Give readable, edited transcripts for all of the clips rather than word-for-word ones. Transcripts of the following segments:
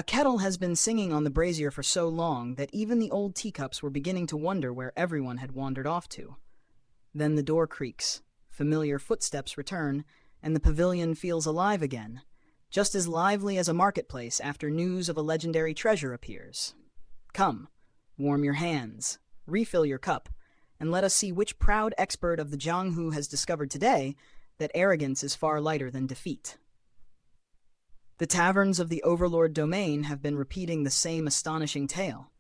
kettle has been singing on the brazier for so long that even the old teacups were beginning to wonder where everyone had wandered off to. Then the door creaks, familiar footsteps return, and the pavilion feels alive again, just as lively as a marketplace after news of a legendary treasure appears. Come, warm your hands, refill your cup, and let us see which proud expert of the jianghu has discovered today that arrogance is far lighter than defeat. The taverns of the Overlord Domain have been repeating the same astonishing tale.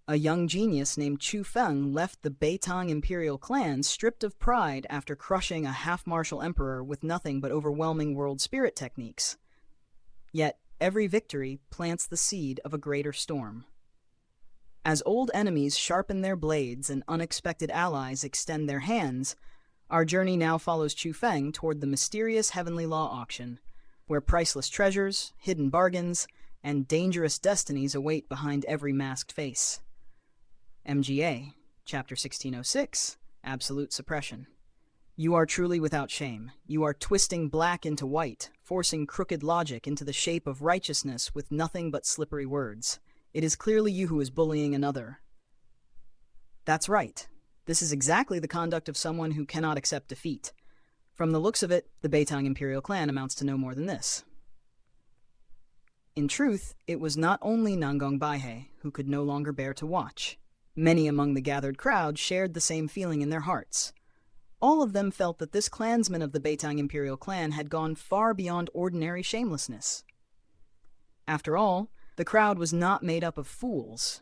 A young genius named Chu Feng left the Beitang Imperial Clan stripped of pride after crushing a half-martial emperor with nothing but overwhelming world spirit techniques. Yet, every victory plants the seed of a greater storm. As old enemies sharpen their blades and unexpected allies extend their hands, our journey now follows Chu Feng toward the mysterious Heavenly Law auction, where priceless treasures, hidden bargains, and dangerous destinies await behind every masked face. MGA, Chapter 1606, Absolute Suppression. You are truly without shame. You are twisting black into white, forcing crooked logic into the shape of righteousness with nothing but slippery words. It is clearly you who is bullying another. That's right. This is exactly the conduct of someone who cannot accept defeat. From the looks of it, the Beitang Imperial Clan amounts to no more than this. In truth, it was not only Nangong Baihe who could no longer bear to watch. Many among the gathered crowd shared the same feeling in their hearts. All of them felt that this clansman of the Beitang Imperial Clan had gone far beyond ordinary shamelessness. After all, the crowd was not made up of fools.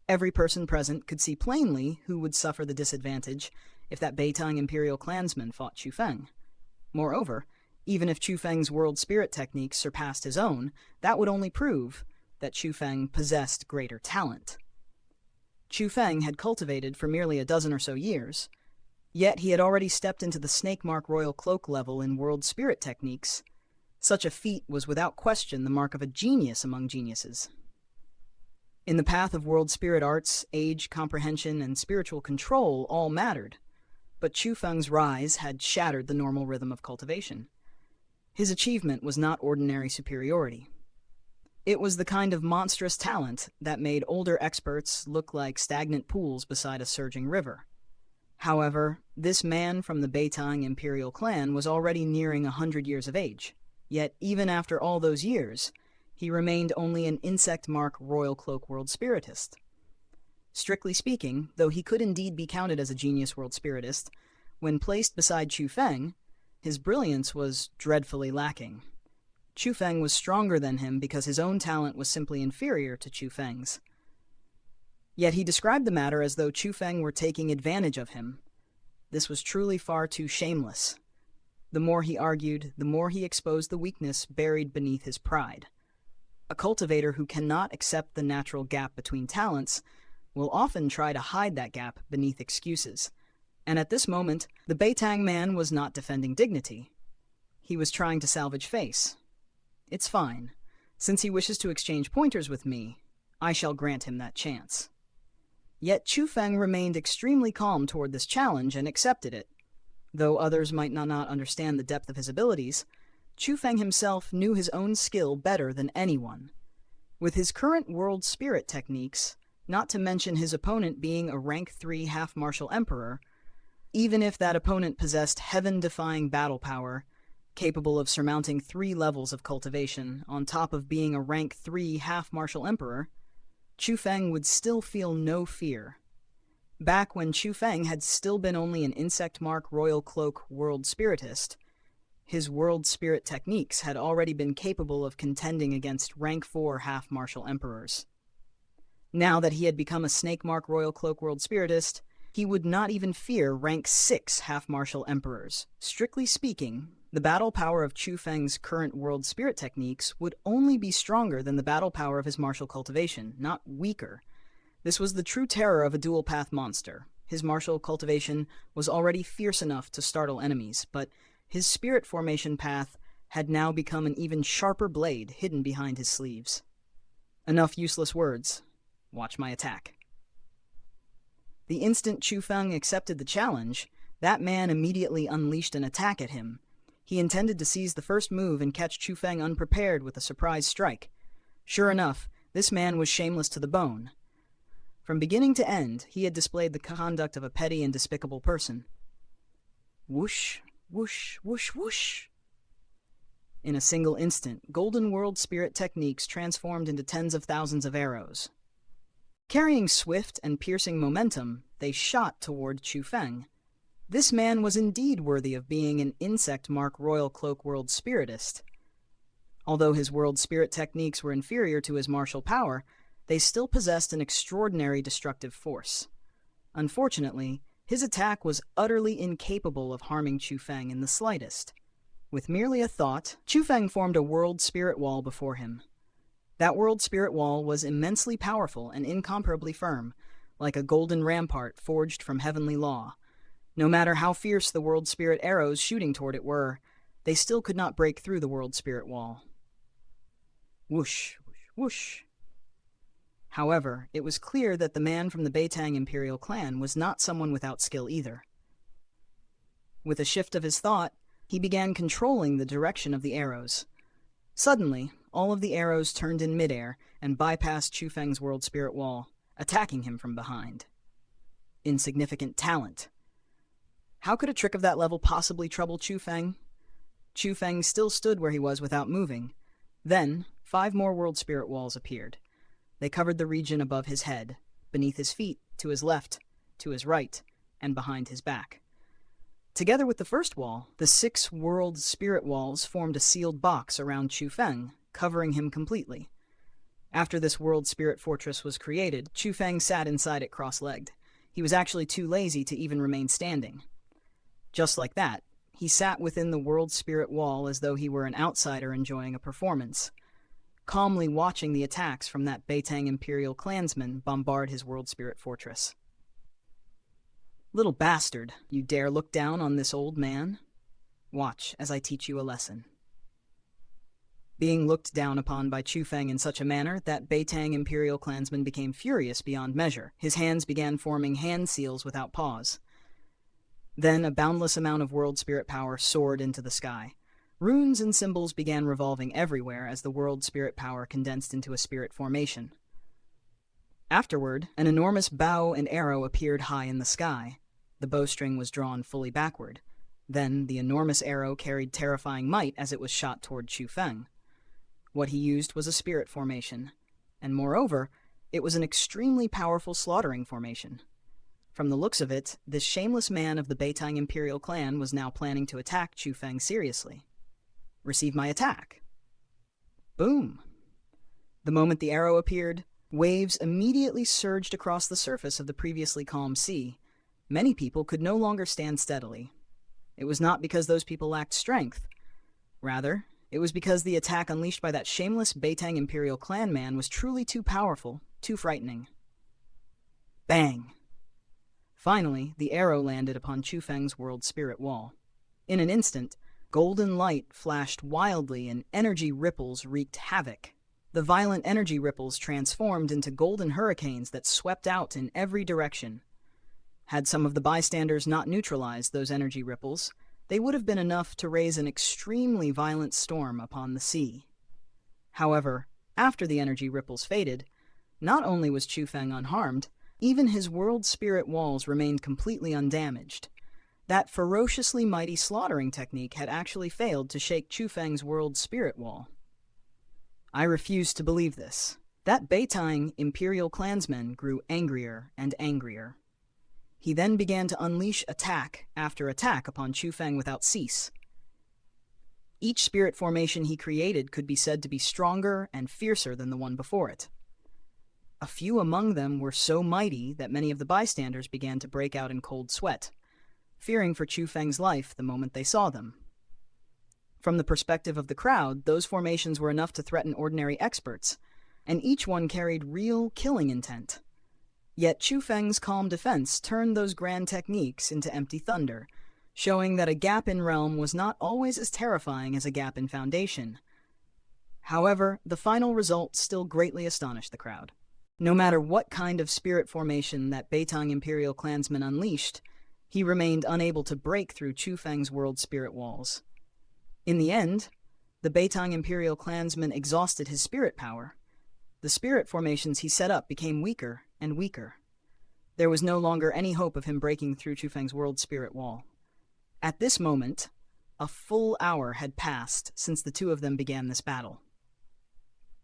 Every person present could see plainly who would suffer the disadvantage if that Beitang Imperial clansman fought Chu Feng. Moreover, even if Chu Feng's world spirit techniques surpassed his own, that would only prove that Chu Feng possessed greater talent. Chu Feng had cultivated for merely a dozen or so years, yet he had already stepped into the snake mark royal cloak level in world spirit techniques. Such a feat was without question the mark of a genius among geniuses. In the path of world spirit arts, age, comprehension, and spiritual control all mattered, but Chu Feng's rise had shattered the normal rhythm of cultivation. His achievement was not ordinary superiority. It was the kind of monstrous talent that made older experts look like stagnant pools beside a surging river. However, this man from the Beitang Imperial Clan was already nearing 100 years of age, yet even after all those years, he remained only an insect mark royal cloak world spiritist. Strictly speaking, though he could indeed be counted as a genius world spiritist, when placed beside Chu Feng, his brilliance was dreadfully lacking. Chu Feng was stronger than him because his own talent was simply inferior to Chu Feng's. Yet he described the matter as though Chu Feng were taking advantage of him. This was truly far too shameless. The more he argued, the more he exposed the weakness buried beneath his pride. A cultivator who cannot accept the natural gap between talents will often try to hide that gap beneath excuses. And at this moment, the Beitang man was not defending dignity. He was trying to salvage face. It's fine. Since he wishes to exchange pointers with me, I shall grant him that chance. Yet Chu Feng remained extremely calm toward this challenge and accepted it. Though others might not understand the depth of his abilities, Chu Feng himself knew his own skill better than anyone. With his current world spirit techniques, not to mention his opponent being a rank 3 half-martial emperor, even if that opponent possessed heaven-defying battle power, capable of surmounting 3 levels of cultivation on top of being a rank 3 half-martial emperor, Chu Feng would still feel no fear. Back when Chu Feng had still been only an insect mark royal cloak world spiritist, his world spirit techniques had already been capable of contending against rank 4 half-martial emperors. Now that he had become a snake mark royal cloak world spiritist, he would not even fear rank 6 half-martial emperors. Strictly speaking, the battle power of Chu Feng's current world spirit techniques would only be stronger than the battle power of his martial cultivation, not weaker. This was the true terror of a dual-path monster. His martial cultivation was already fierce enough to startle enemies, but his spirit formation path had now become an even sharper blade hidden behind his sleeves. Enough useless words. Watch my attack. The instant Chu Feng accepted the challenge, that man immediately unleashed an attack at him. He intended to seize the first move and catch Chu Feng unprepared with a surprise strike. Sure enough, this man was shameless to the bone. From beginning to end, he had displayed the conduct of a petty and despicable person. Whoosh, whoosh, whoosh, whoosh. In a single instant, Golden World Spirit techniques transformed into tens of thousands of arrows. Carrying swift and piercing momentum, they shot toward Chu Feng. This man was indeed worthy of being an insect mark Royal Cloak World Spiritist. Although his world spirit techniques were inferior to his martial power, they still possessed an extraordinary destructive force. Unfortunately, his attack was utterly incapable of harming Chu Feng in the slightest. With merely a thought, Chu Feng formed a world spirit wall before him. That world spirit wall was immensely powerful and incomparably firm, like a golden rampart forged from heavenly law. No matter how fierce the world spirit arrows shooting toward it were, they still could not break through the world spirit wall. Whoosh, whoosh, whoosh. However, it was clear that the man from the Beitang Imperial Clan was not someone without skill either. With a shift of his thought, he began controlling the direction of the arrows. Suddenly, all of the arrows turned in midair and bypassed Chu Feng's world spirit wall, attacking him from behind. Insignificant talent. How could a trick of that level possibly trouble Chu Feng? Chu Feng still stood where he was without moving. Then, 5 more world spirit walls appeared. They covered the region above his head, beneath his feet, to his left, to his right, and behind his back. Together with the first wall, the 6 world spirit walls formed a sealed box around Chu Feng, covering him completely. After this world spirit fortress was created, Chu Feng sat inside it cross-legged. He was actually too lazy to even remain standing. Just like that, he sat within the world spirit wall as though he were an outsider enjoying a performance, calmly watching the attacks from that Beitang Imperial clansman bombard his world spirit fortress. Little bastard, you dare look down on this old man? Watch as I teach you a lesson. Being looked down upon by Chu Feng in such a manner, that Beitang Imperial clansman became furious beyond measure. His hands began forming hand seals without pause. Then a boundless amount of world spirit power soared into the sky. Runes and symbols began revolving everywhere as the world spirit power condensed into a spirit formation. Afterward, an enormous bow and arrow appeared high in the sky. The bowstring was drawn fully backward. Then the enormous arrow carried terrifying might as it was shot toward Chu Feng. What he used was a spirit formation, and moreover, it was an extremely powerful slaughtering formation. From the looks of it, this shameless man of the Beitang Imperial Clan was now planning to attack Chu Feng seriously. Receive my attack. Boom! The moment the arrow appeared, waves immediately surged across the surface of the previously calm sea. Many people could no longer stand steadily. It was not because those people lacked strength. Rather, it was because the attack unleashed by that shameless Beitang Imperial Clan man was truly too powerful, too frightening. Bang! Finally, the arrow landed upon Chu Feng's world spirit wall. In an instant, golden light flashed wildly and energy ripples wreaked havoc. The violent energy ripples transformed into golden hurricanes that swept out in every direction. Had some of the bystanders not neutralized those energy ripples, they would have been enough to raise an extremely violent storm upon the sea. However, after the energy ripples faded, not only was Chu Feng unharmed, even his world spirit walls remained completely undamaged. That ferociously mighty slaughtering technique had actually failed to shake Chu Feng's world spirit wall. I refused to believe this. That Beitang Imperial clansman grew angrier and angrier. He then began to unleash attack after attack upon Chu Feng without cease. Each spirit formation he created could be said to be stronger and fiercer than the one before it. A few among them were so mighty that many of the bystanders began to break out in cold sweat, fearing for Chu Feng's life the moment they saw them. From the perspective of the crowd, those formations were enough to threaten ordinary experts, and each one carried real killing intent. Yet Chu Feng's calm defense turned those grand techniques into empty thunder, showing that a gap in realm was not always as terrifying as a gap in foundation. However, the final result still greatly astonished the crowd. No matter what kind of spirit formation that Beitang Imperial clansman unleashed, he remained unable to break through Chu Feng's world spirit walls. In the end, the Beitang Imperial clansman exhausted his spirit power, The spirit formations he set up became weaker and weaker. There was no longer any hope of him breaking through Chu Feng's world spirit wall. At this moment, a full hour had passed since the two of them began this battle.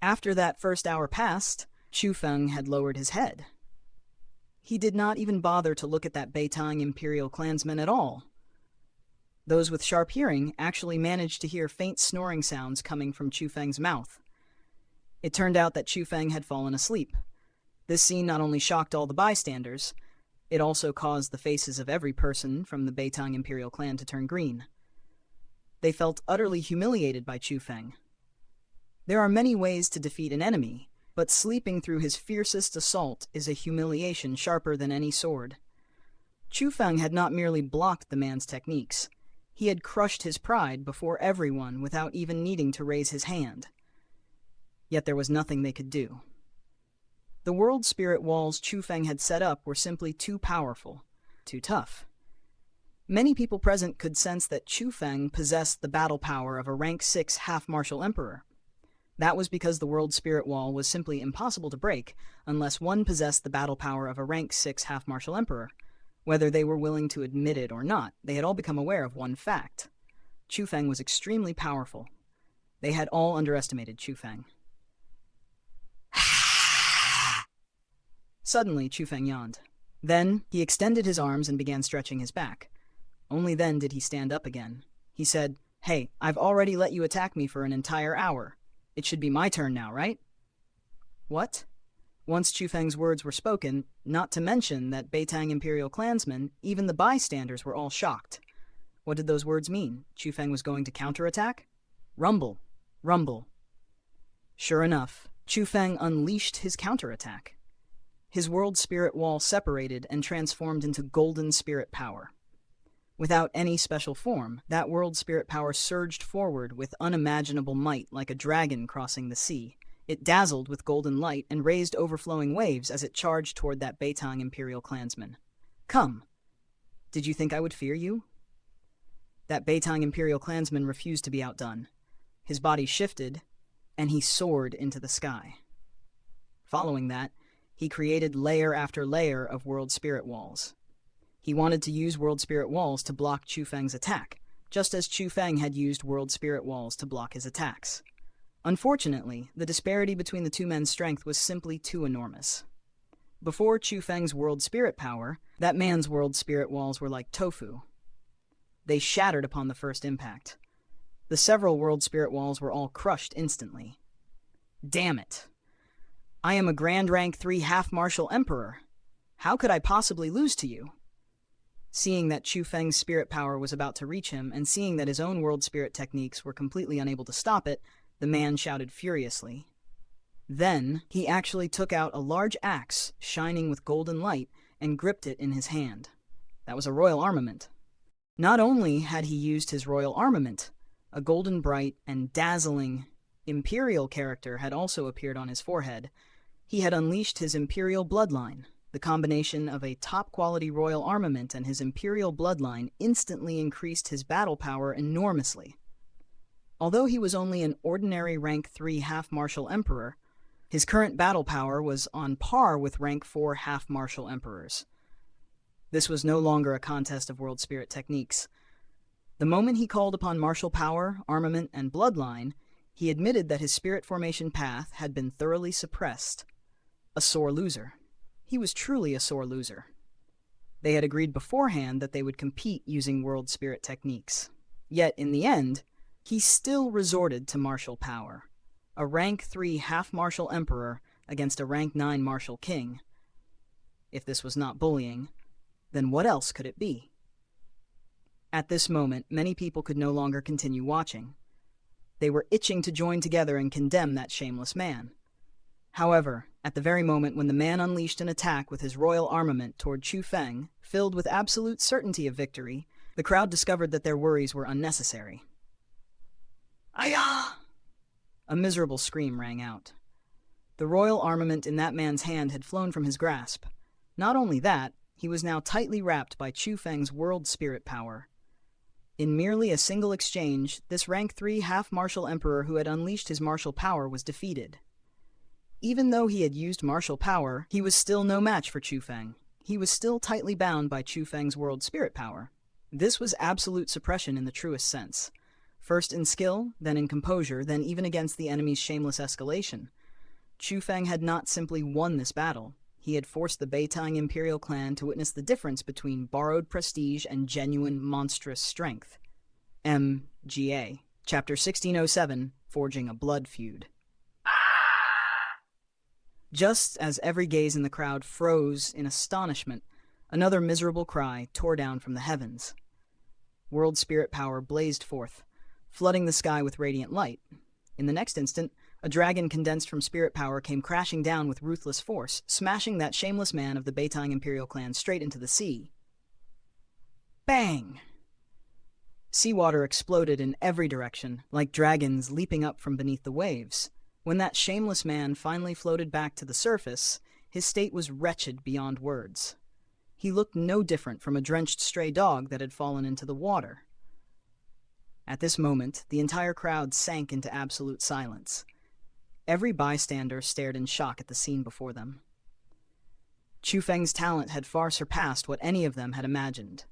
After that first hour passed, Chu Feng had lowered his head. He did not even bother to look at that Beitang Imperial clansman at all. Those with sharp hearing actually managed to hear faint snoring sounds coming from Chu Feng's mouth. It turned out that Chu Feng had fallen asleep. This scene not only shocked all the bystanders, it also caused the faces of every person from the Beitang Imperial Clan to turn green. They felt utterly humiliated by Chu Feng. There are many ways to defeat an enemy, but sleeping through his fiercest assault is a humiliation sharper than any sword. Chu Feng had not merely blocked the man's techniques, he had crushed his pride before everyone without even needing to raise his hand. Yet there was nothing they could do. The world spirit walls Chu Feng had set up were simply too powerful, too tough. Many people present could sense that Chu Feng possessed the battle power of a rank 6 half-martial emperor. That was because the world spirit wall was simply impossible to break unless one possessed the battle power of a rank 6 half-martial emperor. Whether they were willing to admit it or not, they had all become aware of one fact. Chu Feng was extremely powerful. They had all underestimated Chu Feng. Suddenly, Chu Feng yawned. Then, he extended his arms and began stretching his back. Only then did he stand up again. He said, "Hey, I've already let you attack me for an entire hour. It should be my turn now, right?" What? Once Chu Feng's words were spoken, not to mention that Beitang Imperial clansmen, even the bystanders were all shocked. What did those words mean? Chu Feng was going to counterattack? Rumble. Rumble. Sure enough, Chu Feng unleashed his counterattack. His world spirit wall separated and transformed into golden spirit power. Without any special form, that world spirit power surged forward with unimaginable might like a dragon crossing the sea. It dazzled with golden light and raised overflowing waves as it charged toward that Beitang Imperial clansman. Come! Did you think I would fear you? That Beitang Imperial clansman refused to be outdone. His body shifted, and he soared into the sky. Following that, he created layer after layer of world spirit walls. He wanted to use world spirit walls to block Chu Feng's attack, just as Chu Feng had used world spirit walls to block his attacks. Unfortunately, the disparity between the two men's strength was simply too enormous. Before Chu Feng's world spirit power, that man's world spirit walls were like tofu. They shattered upon the first impact. The several world spirit walls were all crushed instantly. Damn it! I am a Grand Rank 3 half-martial emperor. How could I possibly lose to you? Seeing that Chu Feng's spirit power was about to reach him, and seeing that his own world spirit techniques were completely unable to stop it, the man shouted furiously. Then, he actually took out a large axe, shining with golden light, and gripped it in his hand. That was a royal armament. Not only had he used his royal armament, a golden bright and dazzling imperial character had also appeared on his forehead. He had unleashed his imperial bloodline. The combination of a top-quality royal armament and his imperial bloodline instantly increased his battle power enormously. Although he was only an ordinary rank 3 half-martial emperor, his current battle power was on par with rank 4 half-martial emperors. This was no longer a contest of world spirit techniques. The moment he called upon martial power, armament, and bloodline, he admitted that his spirit formation path had been thoroughly suppressed. A sore loser. He was truly a sore loser. They had agreed beforehand that they would compete using world spirit techniques. Yet, in the end, he still resorted to martial power. A rank 3 half-martial emperor against a rank 9 martial king. If this was not bullying, then what else could it be? At this moment, many people could no longer continue watching. They were itching to join together and condemn that shameless man. However, at the very moment when the man unleashed an attack with his royal armament toward Chu Feng, filled with absolute certainty of victory, the crowd discovered that their worries were unnecessary. Ayah! A miserable scream rang out. The royal armament in that man's hand had flown from his grasp. Not only that, he was now tightly wrapped by Chu Feng's world spirit power. In merely a single exchange, this rank 3 half-martial emperor who had unleashed his martial power was defeated. Even though he had used martial power, he was still no match for Chu Feng. He was still tightly bound by Chu Feng's world spirit power. This was absolute suppression in the truest sense. First in skill, then in composure, then even against the enemy's shameless escalation. Chu Feng had not simply won this battle. He had forced the Beitang Imperial Clan to witness the difference between borrowed prestige and genuine monstrous strength. MGA, Chapter 1607, Forging a Blood Feud. Just as every gaze in the crowd froze in astonishment, another miserable cry tore down from the heavens. World spirit power blazed forth, flooding the sky with radiant light. In the next instant, a dragon condensed from spirit power came crashing down with ruthless force, smashing that shameless man of the Beitang Imperial Clan straight into the sea. Bang! Seawater exploded in every direction, like dragons leaping up from beneath the waves. When that shameless man finally floated back to the surface, his state was wretched beyond words. He looked no different from a drenched stray dog that had fallen into the water. At this moment, the entire crowd sank into absolute silence. Every bystander stared in shock at the scene before them. Chu Feng's talent had far surpassed what any of them had imagined.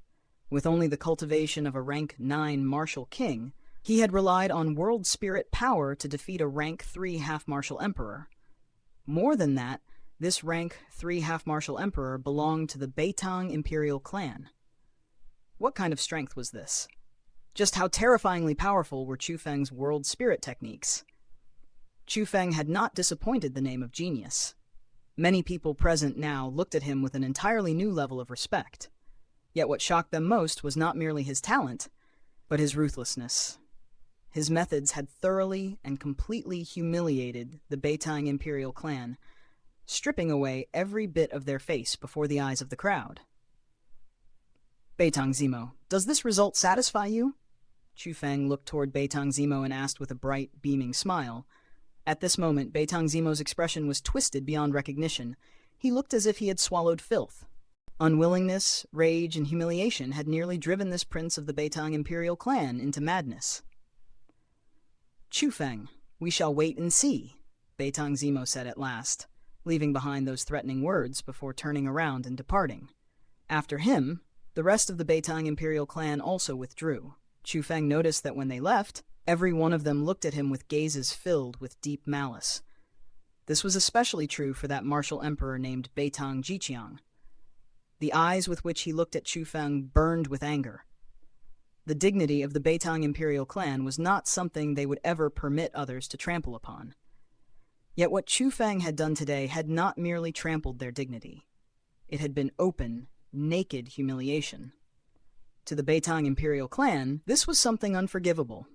With only the cultivation of a rank 9 martial king, he had relied on world spirit power to defeat a rank 3 half-martial emperor. More than that, this rank 3 half-martial emperor belonged to the Beitang Imperial Clan. What kind of strength was this? Just how terrifyingly powerful were Chu Feng's world spirit techniques? Chu Feng had not disappointed the name of genius. Many people present now looked at him with an entirely new level of respect. Yet what shocked them most was not merely his talent, but his ruthlessness. His methods had thoroughly and completely humiliated the Beitang Imperial Clan, stripping away every bit of their face before the eyes of the crowd. Beitang Zemo, does this result satisfy you? Chu Feng looked toward Beitang Zemo and asked with a bright, beaming smile. At this moment, Beitang Zemo's expression was twisted beyond recognition. He looked as if he had swallowed filth. Unwillingness, rage, and humiliation had nearly driven this prince of the Beitang Imperial Clan into madness. Chu Feng, we shall wait and see, Beitang Zemo said at last, leaving behind those threatening words before turning around and departing. After him, the rest of the Beitang Imperial Clan also withdrew. Chu Feng noticed that when they left, every one of them looked at him with gazes filled with deep malice. This was especially true for that martial emperor named Beitang Jiqiang. The eyes with which he looked at Chu Feng burned with anger. The dignity of the Beitang Imperial Clan was not something they would ever permit others to trample upon. Yet what Chu Feng had done today had not merely trampled their dignity. It had been open, naked humiliation. To the Beitang Imperial Clan, this was something unforgivable.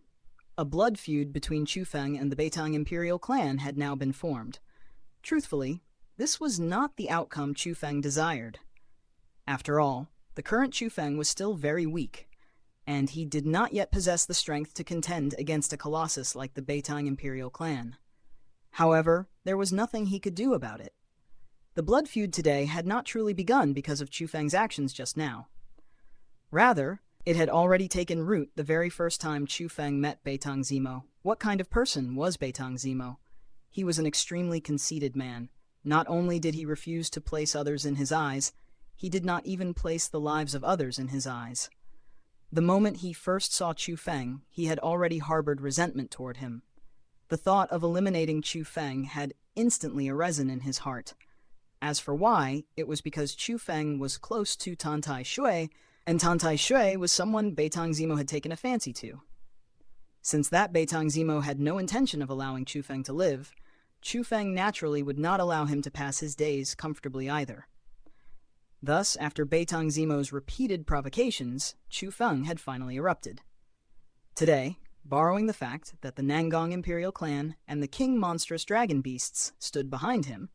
A blood feud between Chu Feng and the Beitang Imperial Clan had now been formed. Truthfully, this was not the outcome Chu Feng desired. After all, the current Chu Feng was still very weak, and he did not yet possess the strength to contend against a colossus like the Beitang Imperial Clan. However, there was nothing he could do about it. The blood feud today had not truly begun because of Chu Feng's actions just now. Rather, it had already taken root the very first time Chu Feng met Beitang Zemo. What kind of person was Beitang Zemo? He was an extremely conceited man. Not only did he refuse to place others in his eyes, he did not even place the lives of others in his eyes. The moment he first saw Chu Feng, he had already harbored resentment toward him. The thought of eliminating Chu Feng had instantly arisen in his heart. As for why, it was because Chu Feng was close to Tantai Shui, and Tantai Shui was someone Beitang Zemo had taken a fancy to. Since that Beitang Zemo had no intention of allowing Chu Feng to live, Chu Feng naturally would not allow him to pass his days comfortably either. Thus, after Beitang Zemo's repeated provocations, Chu Feng had finally erupted. Today, borrowing the fact that the Nangong Imperial Clan and the King Monstrous Dragon Beasts stood behind him,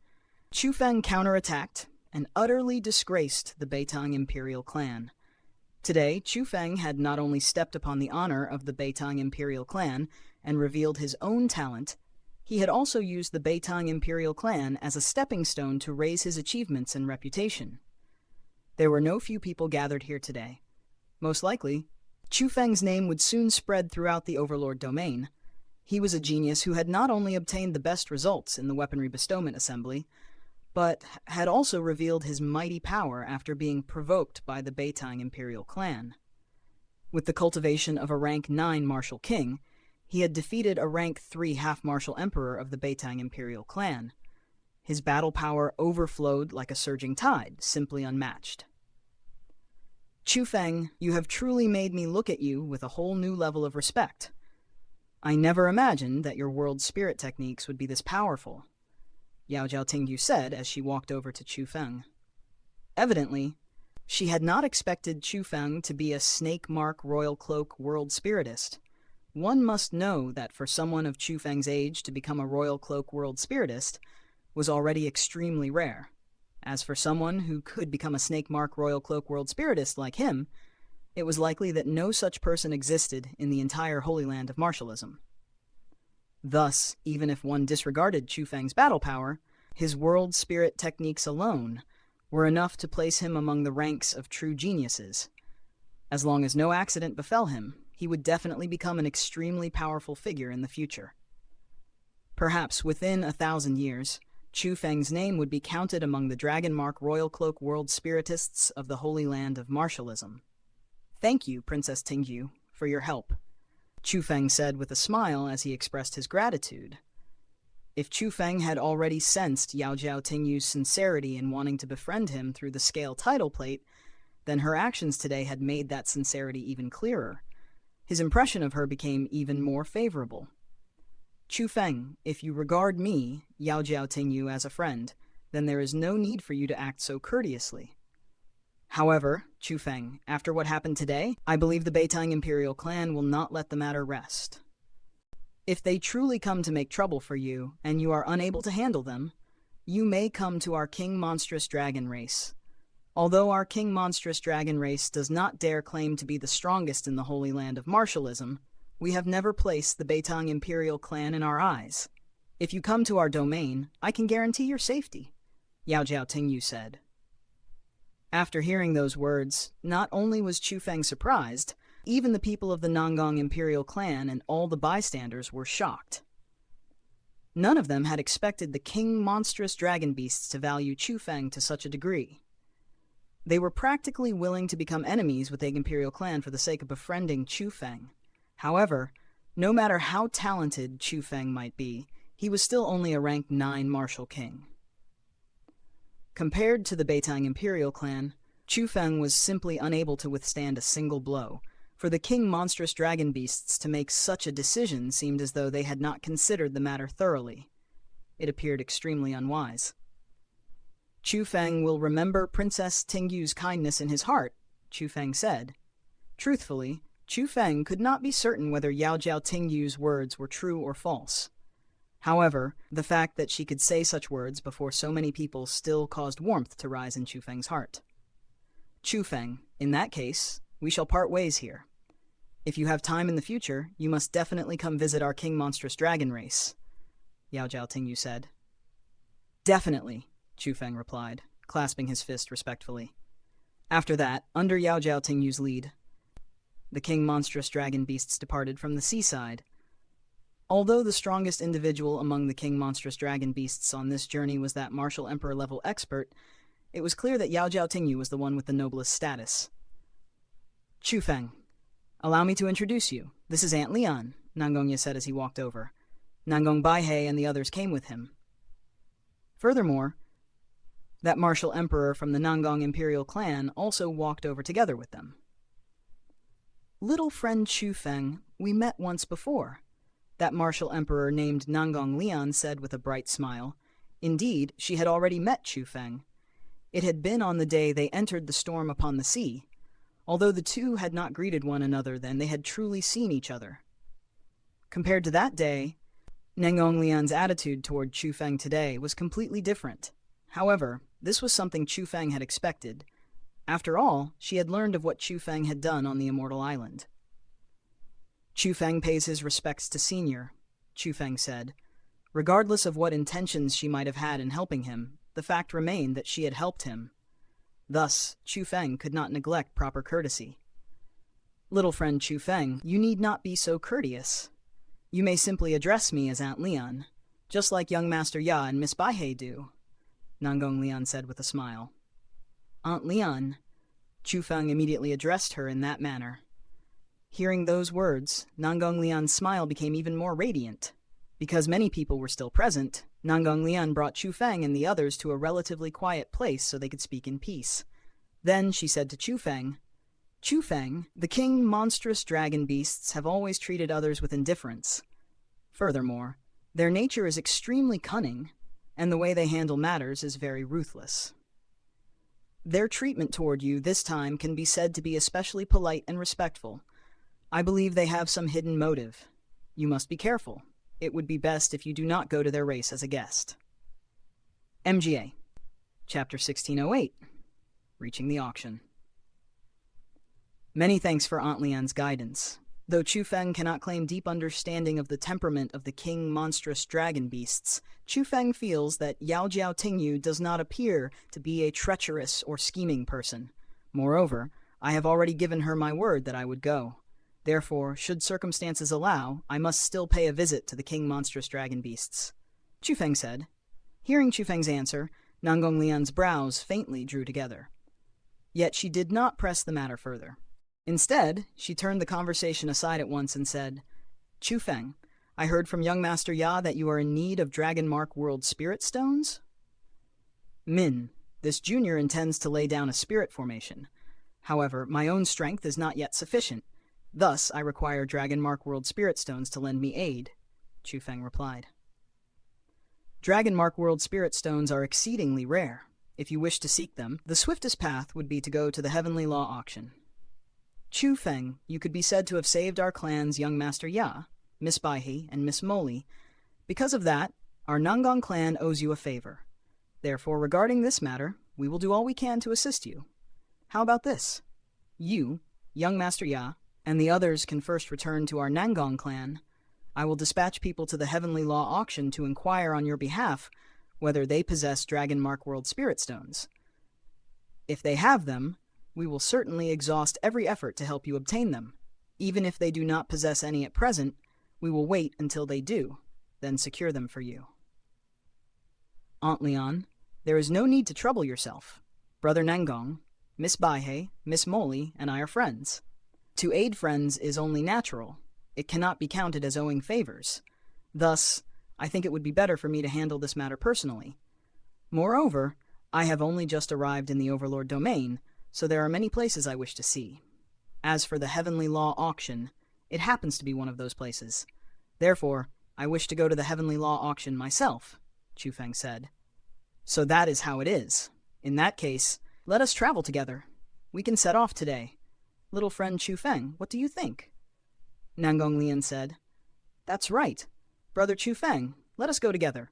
Chu Feng counterattacked and utterly disgraced the Beitang Imperial Clan. Today, Chu Feng had not only stepped upon the honor of the Beitang Imperial Clan and revealed his own talent, he had also used the Beitang Imperial Clan as a stepping stone to raise his achievements and reputation. There were no few people gathered here today. Most likely, Chu Feng's name would soon spread throughout the Overlord Domain. He was a genius who had not only obtained the best results in the weaponry bestowment assembly, but had also revealed his mighty power after being provoked by the Beitang Imperial Clan. With the cultivation of a rank 9 martial king, he had defeated a rank 3 half-martial emperor of the Beitang Imperial Clan. His battle power overflowed like a surging tide, simply unmatched. Chu Feng, you have truly made me look at you with a whole new level of respect. I never imagined that your world spirit techniques would be this powerful, Yao Jiao Tingyu said as she walked over to Chu Feng. Evidently, she had not expected Chu Feng to be a snake mark royal cloak world spiritist. One must know that for someone of Chu Feng's age to become a royal cloak world spiritist was already extremely rare. As for someone who could become a snake mark royal cloak world spiritist like him, it was likely that no such person existed in the entire Holy Land of martialism. Thus, even if one disregarded Chu Feng's battle power, his world spirit techniques alone were enough to place him among the ranks of true geniuses. As long as no accident befell him, he would definitely become an extremely powerful figure in the future. Perhaps within 1,000 years, Chu Feng's name would be counted among the Dragon Mark Royal Cloak World Spiritists of the Holy Land of martialism. Thank you, Princess Tingyu, for your help, Chu Feng said with a smile as he expressed his gratitude. If Chu Feng had already sensed Yao Jiao Tingyu's sincerity in wanting to befriend him through the scale title plate, then her actions today had made that sincerity even clearer. His impression of her became even more favorable. Chu Feng, if you regard me, Yao Jiao Tingyu, as a friend, then there is no need for you to act so courteously. However, Chu Feng, after what happened today, I believe the Beitang Imperial Clan will not let the matter rest. If they truly come to make trouble for you, and you are unable to handle them, you may come to our King Monstrous Dragon race. Although our King Monstrous Dragon race does not dare claim to be the strongest in the Holy Land of martialism, we have never placed the Beitang Imperial Clan in our eyes. If you come to our domain, I can guarantee your safety, Yao Jiao Tingyu said. After hearing those words, not only was Chu Feng surprised, even the people of the Nangang Imperial Clan and all the bystanders were shocked. None of them had expected the King Monstrous Dragon Beasts to value Chu Feng to such a degree. They were practically willing to become enemies with the Imperial Clan for the sake of befriending Chu Feng. However, no matter how talented Chu Feng might be, he was still only a rank 9 martial king. Compared to the Beitang Imperial Clan, Chu Feng was simply unable to withstand a single blow. For the King Monstrous Dragon Beasts to make such a decision seemed as though they had not considered the matter thoroughly. It appeared extremely unwise. Chu Feng will remember Princess Tingyu's kindness in his heart, Chu Feng said. Truthfully, Chu Feng could not be certain whether Yao Jiao Tingyu's words were true or false. However, the fact that she could say such words before so many people still caused warmth to rise in Chu Feng's heart. Chu Feng, in that case, we shall part ways here. If you have time in the future, you must definitely come visit our King Monstrous Dragon race, Yao Jiao Tingyu said. Definitely, Chu Feng replied, clasping his fist respectfully. After that, under Yao Jiao Tingyu's lead, the King Monstrous Dragon Beasts departed from the seaside. Although the strongest individual among the King Monstrous Dragon Beasts on this journey was that martial emperor-level expert, it was clear that Yao Jiao Tingyu was the one with the noblest status. Chu Feng, allow me to introduce you. This is Aunt Lian, Nangongya said as he walked over. Nangong Baihei and the others came with him. Furthermore, that martial emperor from the Nangang Imperial Clan also walked over together with them. Little friend Chu Feng, we met once before, that martial emperor named Nangang Lian said with a bright smile. Indeed, she had already met Chu Feng. It had been on the day they entered the storm upon the sea. Although the two had not greeted one another then, they had truly seen each other. Compared to that day, Nangang Lian's attitude toward Chu Feng today was completely different. However, this was something Chu Feng had expected. After all, she had learned of what Chu Feng had done on the Immortal Island. Chu Feng pays his respects to Senior, Chu Feng said. Regardless of what intentions she might have had in helping him, the fact remained that she had helped him. Thus, Chu Feng could not neglect proper courtesy. Little friend Chu Feng, you need not be so courteous. You may simply address me as Aunt Leon, just like young Master Ya and Miss Baihei do, Nangong Leon said with a smile. Aunt Leon. Chu Feng immediately addressed her in that manner. Hearing those words, Nangong Leon's smile became even more radiant. Because many people were still present, Nangong Leon brought Chu Feng and the others to a relatively quiet place so they could speak in peace. Then she said to Chu Feng, Chu Feng, the king monstrous dragon beasts have always treated others with indifference. Furthermore, their nature is extremely cunning, and the way they handle matters is very ruthless. Their treatment toward you this time can be said to be especially polite and respectful. I believe they have some hidden motive. You must be careful. It would be best if you do not go to their race as a guest. MGA, Chapter 1608, Reaching the Auction. Many thanks for Aunt Leon's guidance. Though Chu Feng cannot claim deep understanding of the temperament of the king monstrous dragon beasts, Chu Feng feels that Yao Jiao Tingyu does not appear to be a treacherous or scheming person. Moreover, I have already given her my word that I would go. Therefore, should circumstances allow, I must still pay a visit to the king monstrous dragon beasts, Chu Feng said. Hearing Chu Feng's answer, Nangong Leon's brows faintly drew together. Yet she did not press the matter further. Instead, she turned the conversation aside at once and said, Chu Feng, I heard from young Master Ya that you are in need of Dragon Mark World Spirit Stones? Min, this junior intends to lay down a spirit formation. However, my own strength is not yet sufficient. Thus, I require Dragon Mark World Spirit Stones to lend me aid, Chu Feng replied. Dragon Mark World Spirit Stones are exceedingly rare. If you wish to seek them, the swiftest path would be to go to the Heavenly Law Auction. Chu Feng, you could be said to have saved our clan's young Master Ya, Miss Baihei, and Miss Moli. Because of that, our Nangong clan owes you a favor. Therefore, regarding this matter, we will do all we can to assist you. How about this? You, young Master Ya, and the others can first return to our Nangong clan. I will dispatch people to the Heavenly Law Auction to inquire on your behalf whether they possess Dragon Mark World Spirit Stones. If they have them, we will certainly exhaust every effort to help you obtain them. Even if they do not possess any at present, we will wait until they do, then secure them for you. Aunt Leon, there is no need to trouble yourself. Brother Nangong, Miss Baihei, Miss Moli, and I are friends. To aid friends is only natural. It cannot be counted as owing favors. Thus, I think it would be better for me to handle this matter personally. Moreover, I have only just arrived in the Overlord Domain, so there are many places I wish to see. As for the Heavenly Law Auction, it happens to be one of those places. Therefore, I wish to go to the Heavenly Law Auction myself, Chu Feng said. So that is how it is. In that case, let us travel together. We can set off today. Little friend Chu Feng, what do you think? Nangong Leon said, That's right. Brother Chu Feng, let us go together.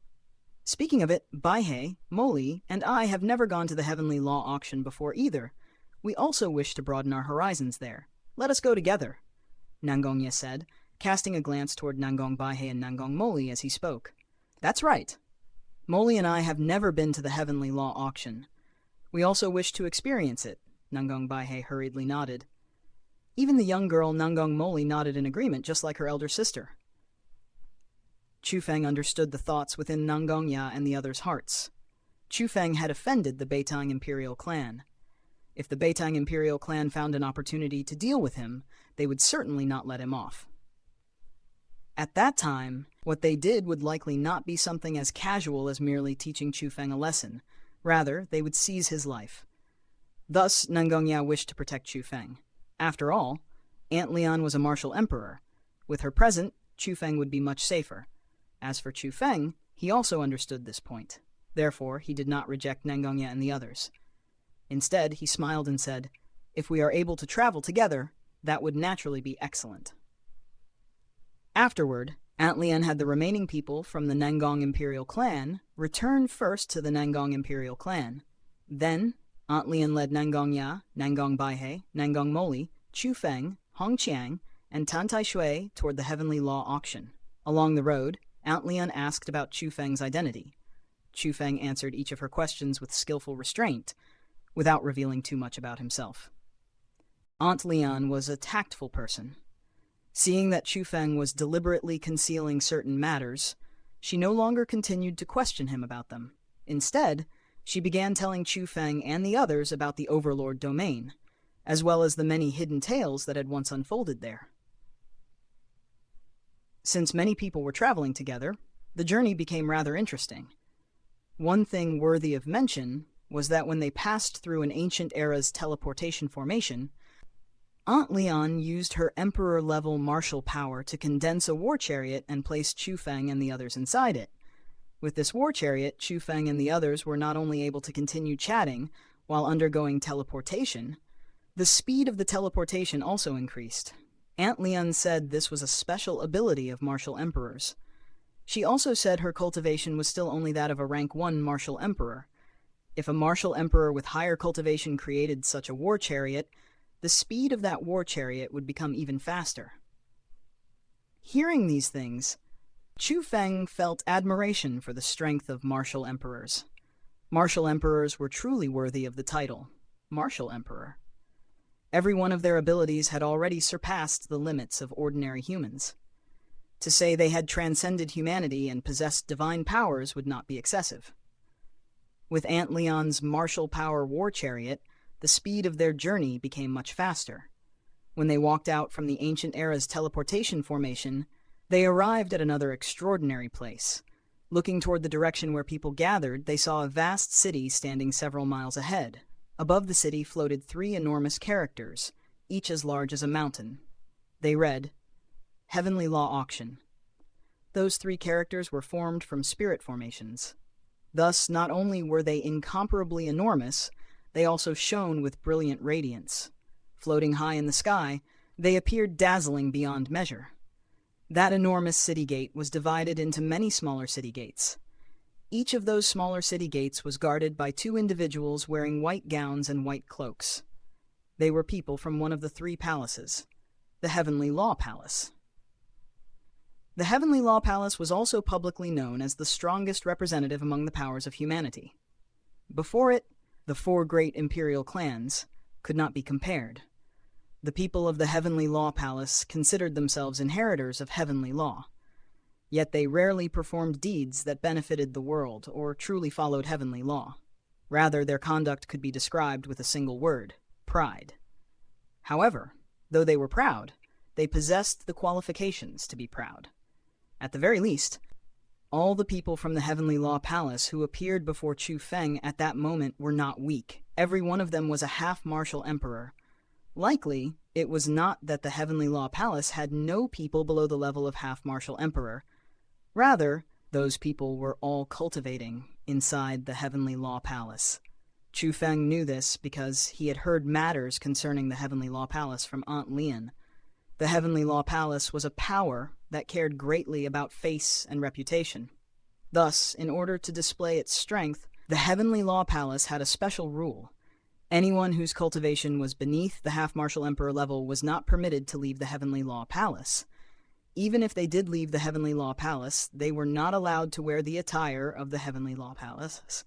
Speaking of it, Baihei, Moli, and I have never gone to the Heavenly Law Auction before either. We also wish to broaden our horizons there. Let us go together, Nangongya said, casting a glance toward Nangong Baihei and Nangong Moli as he spoke. That's right. Moli and I have never been to the Heavenly Law Auction. We also wish to experience it, Nangong Baihei hurriedly nodded. Even the young girl Nangong Moli nodded in agreement, just like her elder sister. Chu Feng understood the thoughts within Nangongya and the others' hearts. Chu Feng had offended the Beitang Imperial Clan. If the Beitang Imperial Clan found an opportunity to deal with him, they would certainly not let him off. At that time, what they did would likely not be something as casual as merely teaching Chu Feng a lesson. Rather, they would seize his life. Thus, Nangongya wished to protect Chu Feng. After all, Aunt Leon was a martial emperor. With her present, Chu Feng would be much safer. As for Chu Feng, he also understood this point. Therefore, he did not reject Nangongya and the others. Instead, he smiled and said, If we are able to travel together, that would naturally be excellent. Afterward, Aunt Leon had the remaining people from the Nangong Imperial Clan return first to the Nangong Imperial Clan. Then, Aunt Leon led Nangongya, Nangong Baihei, Nangong Moli, Chu Feng, Hong Qiang, and Tan Tai Shui toward the Heavenly Law Auction. Along the road, Aunt Leon asked about Chu Feng's identity. Chu Feng answered each of her questions with skillful restraint, without revealing too much about himself. Aunt Leon was a tactful person. Seeing that Chu Feng was deliberately concealing certain matters, she no longer continued to question him about them. Instead, she began telling Chu Feng and the others about the Overlord Domain, as well as the many hidden tales that had once unfolded there. Since many people were traveling together, the journey became rather interesting. One thing worthy of mention was that when they passed through an ancient era's teleportation formation, Aunt Leon used her emperor-level martial power to condense a war chariot and place Chu Feng and the others inside it. With this war chariot, Chu Feng and the others were not only able to continue chatting while undergoing teleportation, the speed of the teleportation also increased. Aunt Leon said this was a special ability of martial emperors. She also said her cultivation was still only that of a rank 1 martial emperor. If a martial emperor with higher cultivation created such a war chariot, the speed of that war chariot would become even faster. Hearing these things, Chu Feng felt admiration for the strength of martial emperors. Martial emperors were truly worthy of the title, martial emperor. Every one of their abilities had already surpassed the limits of ordinary humans. To say they had transcended humanity and possessed divine powers would not be excessive. With Aunt Leon's martial power war chariot, the speed of their journey became much faster. When they walked out from the ancient era's teleportation formation, they arrived at another extraordinary place. Looking toward the direction where people gathered, they saw a vast city standing several miles ahead. Above the city floated 3 enormous characters, each as large as a mountain. They read, Heavenly Law Auction. Those 3 characters were formed from spirit formations. Thus, not only were they incomparably enormous, they also shone with brilliant radiance. Floating high in the sky, they appeared dazzling beyond measure. That enormous city gate was divided into many smaller city gates. Each of those smaller city gates was guarded by 2 individuals wearing white gowns and white cloaks. They were people from one of the 3 palaces, the Heavenly Law Palace. The Heavenly Law Palace was also publicly known as the strongest representative among the powers of humanity. Before it, the 4 great imperial clans could not be compared. The people of the Heavenly Law Palace considered themselves inheritors of heavenly law. Yet they rarely performed deeds that benefited the world or truly followed heavenly law. Rather, their conduct could be described with a single word: pride. However, though they were proud, they possessed the qualifications to be proud. At the very least, all the people from the Heavenly Law Palace who appeared before Chu Feng at that moment were not weak. Every one of them was a half-martial emperor. Likely, it was not that the Heavenly Law Palace had no people below the level of half-martial emperor. Rather, those people were all cultivating inside the Heavenly Law Palace. Chu Feng knew this because he had heard matters concerning the Heavenly Law Palace from Aunt Leon. The Heavenly Law Palace was a power that cared greatly about face and reputation. Thus, in order to display its strength, the Heavenly Law Palace had a special rule. Anyone whose cultivation was beneath the half-martial emperor level was not permitted to leave the Heavenly Law Palace. Even if they did leave the Heavenly Law Palace, they were not allowed to wear the attire of the Heavenly Law Palace,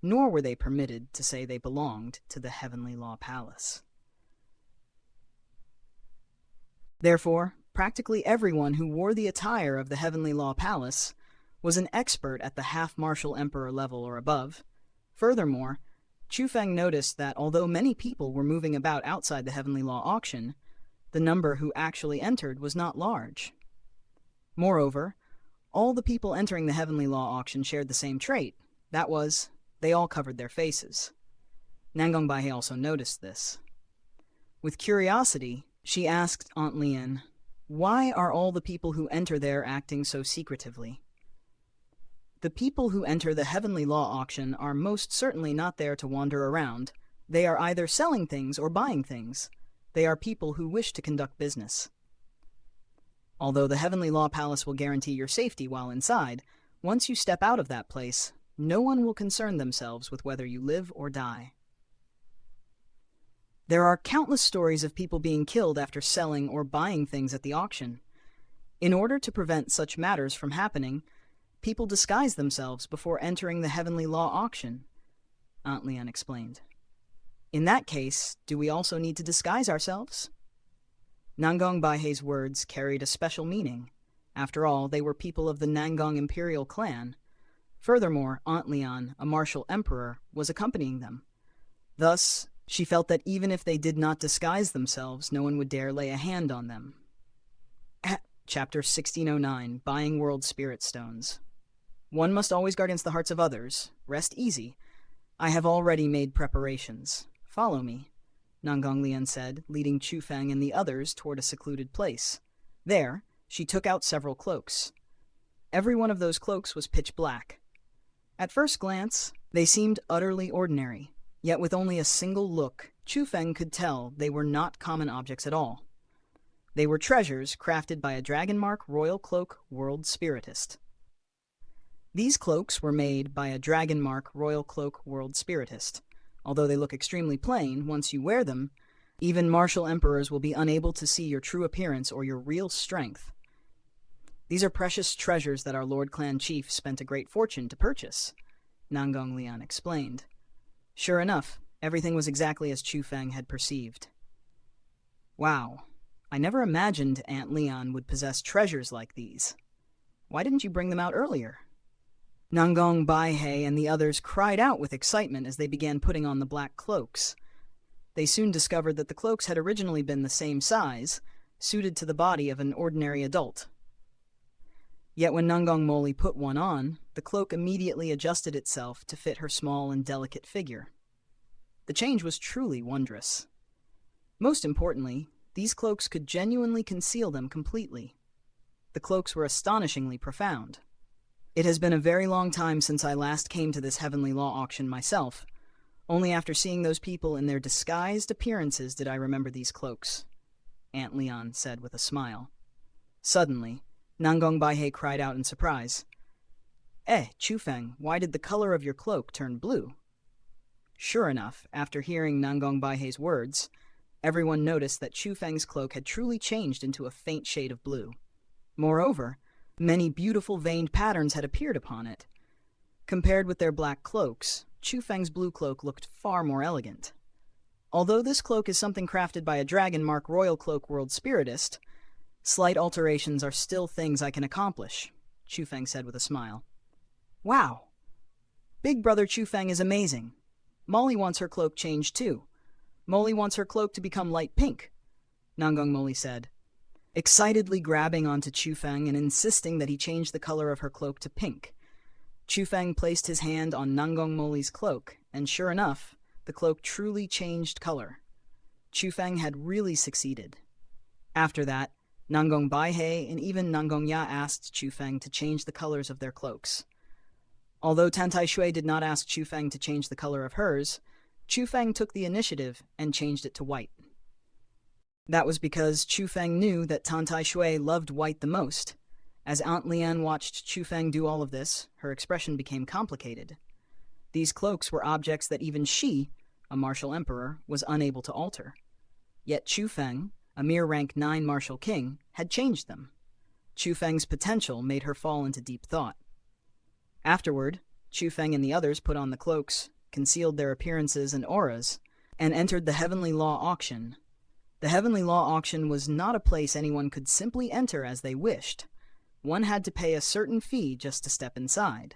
nor were they permitted to say they belonged to the Heavenly Law Palace. Therefore, practically everyone who wore the attire of the Heavenly Law Palace was an expert at the half-martial emperor level or above. Furthermore, Chu Feng noticed that although many people were moving about outside the Heavenly Law auction, the number who actually entered was not large. Moreover, all the people entering the Heavenly Law auction shared the same trait. That was, they all covered their faces. Nangongbaihe also noticed this. With curiosity, she asked Aunt Leon, "Why are all the people who enter there acting so secretively?" The people who enter the Heavenly Law auction are most certainly not there to wander around. They are either selling things or buying things. They are people who wish to conduct business. Although the Heavenly Law Palace will guarantee your safety while inside, once you step out of that place, no one will concern themselves with whether you live or die. There are countless stories of people being killed after selling or buying things at the auction. In order to prevent such matters from happening, people disguise themselves before entering the Heavenly Law auction, Aunt Leon explained. In that case, do we also need to disguise ourselves? Nangong Baihei's words carried a special meaning. After all, they were people of the Nangong Imperial Clan. Furthermore, Aunt Lian, a martial emperor, was accompanying them. Thus, she felt that even if they did not disguise themselves, no one would dare lay a hand on them. Chapter 1609, Buying World Spirit Stones. One must always guard against the hearts of others. Rest easy. I have already made preparations. Follow me, Nangong Lian said, leading Chu Feng and the others toward a secluded place. There, she took out several cloaks. Every one of those cloaks was pitch black. At first glance, they seemed utterly ordinary, yet with only a single look, Chu Feng could tell they were not common objects at all. They were treasures crafted by a Dragonmark Royal Cloak World Spiritist. These cloaks were made by a Dragonmark Royal Cloak World Spiritist. Although they look extremely plain, once you wear them, even martial emperors will be unable to see your true appearance or your real strength. These are precious treasures that our Lord Clan Chief spent a great fortune to purchase, Nangong Lian explained. Sure enough, everything was exactly as Chu Feng had perceived. Wow, I never imagined Aunt Lian would possess treasures like these. Why didn't you bring them out earlier? Nangong Baihei and the others cried out with excitement as they began putting on the black cloaks. They soon discovered that the cloaks had originally been the same size, suited to the body of an ordinary adult. Yet when Nangong Moli put one on, the cloak immediately adjusted itself to fit her small and delicate figure. The change was truly wondrous. Most importantly, these cloaks could genuinely conceal them completely. The cloaks were astonishingly profound. It has been a very long time since I last came to this Heavenly Law auction myself. Only after seeing those people in their disguised appearances did I remember these cloaks, Aunt Lian said with a smile. Suddenly, Nangong Baihei cried out in surprise. Chu Feng, why did the color of your cloak turn blue? Sure enough, after hearing Nangong Baihei's words, everyone noticed that Chu Feng's cloak had truly changed into a faint shade of blue. Moreover, many beautiful veined patterns had appeared upon it. Compared with their black cloaks, Chu Feng's blue cloak looked far more elegant. Although this cloak is something crafted by a Dragonmark Royal Cloak World Spiritist, slight alterations are still things I can accomplish, Chu Feng said with a smile. Wow! Big Brother Chu Feng is amazing. Molly wants her cloak changed too. Molly wants her cloak to become light pink, Nangong Moli said, excitedly grabbing onto Chu Feng and insisting that he change the color of her cloak to pink. Chu Feng placed his hand on Nangong Moli's cloak, and sure enough, the cloak truly changed color. Chu Feng had really succeeded. After that, Nangong Baihei and even Nangong Ya asked Chu Feng to change the colors of their cloaks. Although Tantai Shui did not ask Chu Feng to change the color of hers, Chu Feng took the initiative and changed it to white. That was because Chu Feng knew that Tantai Shui loved white the most. As Aunt Lian watched Chu Feng do all of this, her expression became complicated. These cloaks were objects that even she, a martial emperor, was unable to alter. Yet Chu Feng, a mere rank 9 martial king, had changed them. Chu Feng's potential made her fall into deep thought. Afterward, Chu Feng and the others put on the cloaks, concealed their appearances and auras, and entered the Heavenly Law auction. The Heavenly Law auction was not a place anyone could simply enter as they wished. One had to pay a certain fee just to step inside.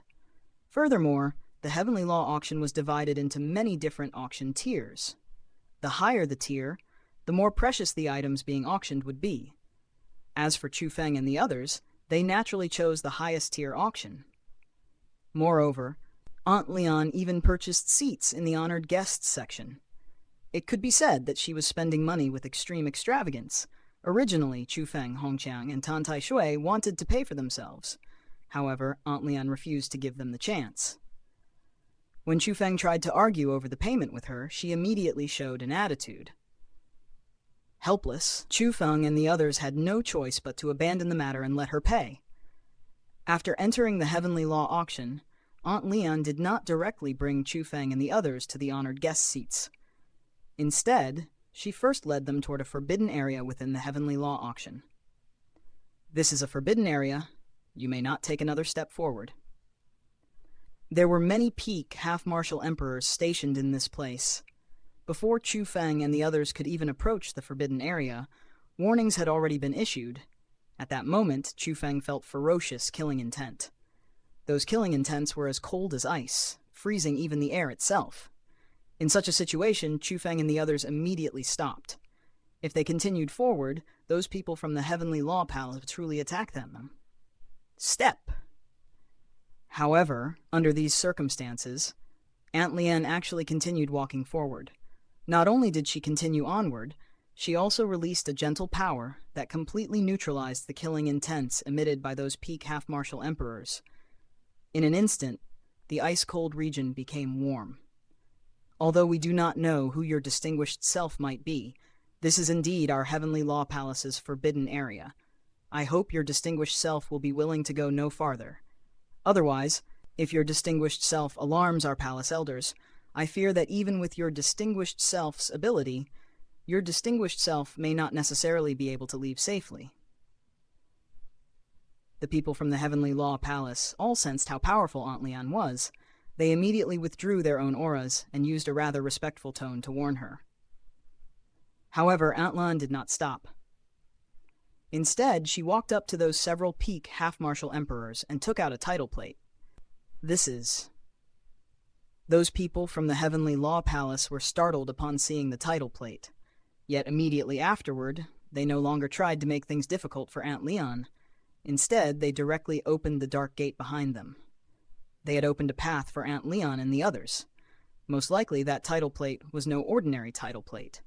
Furthermore, the Heavenly Law auction was divided into many different auction tiers. The higher the tier, the more precious the items being auctioned would be. As for Chu Feng and the others, they naturally chose the highest tier auction. Moreover, Aunt Lian even purchased seats in the honored guests section. It could be said that she was spending money with extreme extravagance. Originally, Chu Feng, Hongqiang, and Tantai Shui wanted to pay for themselves. However, Aunt Lian refused to give them the chance. When Chu Feng tried to argue over the payment with her, she immediately showed an attitude. Helpless, Chu Feng and the others had no choice but to abandon the matter and let her pay. After entering the Heavenly Law auction, Aunt Lian did not directly bring Chu Feng and the others to the honored guest seats. Instead, she first led them toward a forbidden area within the Heavenly Law auction. This is a forbidden area. You may not take another step forward. There were many peak half-martial emperors stationed in this place. Before Chu Feng and the others could even approach the forbidden area, Warnings had already been issued. At that moment, Chu Feng felt ferocious killing intent. Those killing intents were as cold as ice, freezing even the air itself. In such a situation, Chu Feng and the others immediately stopped. If they continued forward, those people from the Heavenly Law Palace would truly attack them. Step! However, under these circumstances, Aunt Lian actually continued walking forward. Not only did she continue onward, she also released a gentle power that completely neutralized the killing intents emitted by those peak half-martial emperors. In an instant, the ice-cold region became warm. Although we do not know who your distinguished self might be, this is indeed our Heavenly Law Palace's forbidden area. I hope your distinguished self will be willing to go no farther. Otherwise, if your distinguished self alarms our palace elders, I fear that even with your distinguished self's ability, your distinguished self may not necessarily be able to leave safely. The people from the Heavenly Law Palace all sensed how powerful Aunt Lian was. They immediately withdrew their own auras and used a rather respectful tone to warn her. However, Aunt Lian did not stop. Instead, she walked up to those several peak half-martial emperors and took out a title plate. This is... Those people from the Heavenly Law Palace were startled upon seeing the title plate. Yet immediately afterward, they no longer tried to make things difficult for Aunt Lian. Instead, they directly opened the dark gate behind them. They had opened a path for Aunt Lian and the others. Most likely, that title plate was no ordinary title plate.